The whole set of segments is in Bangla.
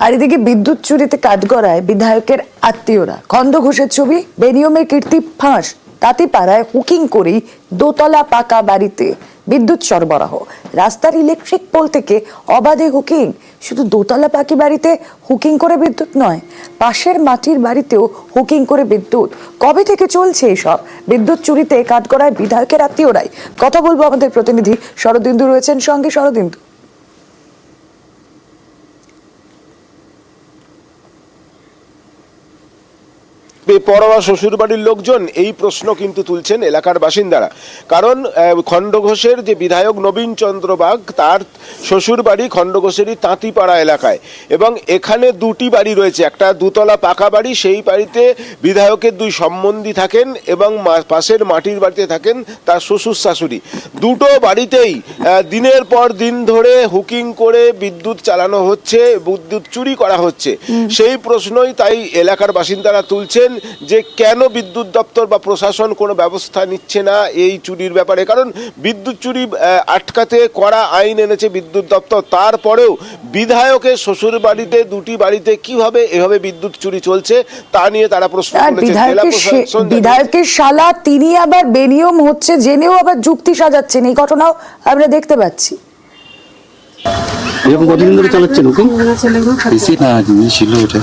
আর এদিকে বিদ্যুৎ চুরিতে কাঠগড়ায় বিধায়কের আত্মীয়রা, খণ্ডঘোষের ছবি, বেনিয়মের কীর্তি ফাঁস, তাঁতিপাড়ায় হুকিং করেই দোতলা পাকা বাড়িতে বিদ্যুৎ সরবরাহ, রাস্তার ইলেকট্রিক পোল থেকে অবাধে হুকিং। শুধু দোতলা পাকি বাড়িতে হুকিং করে বিদ্যুৎ নয়, পাশের মাটির বাড়িতেও হুকিং করে বিদ্যুৎ। কবে থেকে চলছে এসব? বিদ্যুৎ চুরিতে কাঠগড়ায় বিধায়কের আত্মীয়রাই। কথা বলবো আমাদের প্রতিনিধি শরদিন্দু রয়েছেন সঙ্গে। শরদিন্দু, বেপরোয়া শ্বশুরবাড়ির লোকজন এই প্রশ্ন কিন্তু তুলছেন এলাকার বাসিন্দারা। কারণ খণ্ডঘোষের যে বিধায়ক নবীন চন্দ্র বাগ, তার শ্বশুরবাড়ি খণ্ডঘোষেরই তাঁতিপাড়া এলাকায়, এবং এখানে দুটি বাড়ি রয়েছে। একটা দুতলা পাকা বাড়ি, সেই বাড়িতে বিধায়কের দুই সম্বন্ধী থাকেন এবং পাশের মাটির বাড়িতে থাকেন তার শ্বশুর শাশুড়ি। দুটো বাড়িতেই দিনের পর দিন ধরে হুকিং করে বিদ্যুৎ চালানো হচ্ছে, বিদ্যুৎ চুরি করা হচ্ছে। সেই প্রশ্নই তাই এলাকার বাসিন্দারা তুলছেন যে কেন বিদ্যুৎ দপ্তর বা প্রশাসন কোনো ব্যবস্থা নিচ্ছে না এই চুরির ব্যাপারে। কারণ বিদ্যুৎ চুরি আটকাতে কড়া আইন এনেছে বিদ্যুৎ দপ্তর, তারপরেও বিধায়কের শ্বশুর বাড়িতে দুটি বাড়িতে কিভাবে এভাবে বিদ্যুৎ চুরি চলছে তা নিয়ে তারা প্রশ্ন তুলেছেন। বিধায়কের শালা তিনি আবার বেনিয়ম হচ্ছে জেনেও আবার যুক্তি সাজাচ্ছেন, এই ঘটনাও আমরা দেখতে পাচ্ছি। এরকম কতদিন ধরে চালাচ্ছেন হুকিং? বেশি না, ছিল ওটা।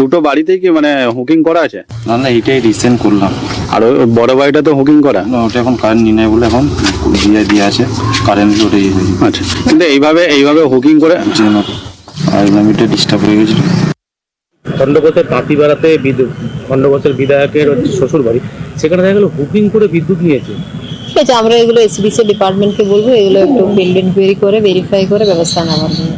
দুটো বাড়িতেই কি মানে হুকিং করা আছে? না না, এটাই রিসেন্ট করলাম। আর ওই বড় বাড়িটা তো হুকিং করা? না, ওটা এখন কারেন্ট নিয়ে নেয় বলে এখন দিয়ে আছে, কারেন্ট ওটাই। আচ্ছা, কিন্তু এইভাবে হুকিং করে আর আমি এটা ডিস্টার্ব হয়ে গেছিল। খণ্ডঘোষের তাঁতিপাড়াতে খণ্ডঘোষের বিধায়কের শ্বশুর বাড়ি, সেখানে দেখা গেল হুকিং করে বিদ্যুৎ নিয়েছে। ঠিক আছে, আমরা এগুলো এসবিসি ডিপার্টমেন্টকে বলবো, এগুলো একটু ফিল্ড ইনকোয়ারি করে ভেরিফাই করে ব্যবস্থা নেওয়ার জন্য।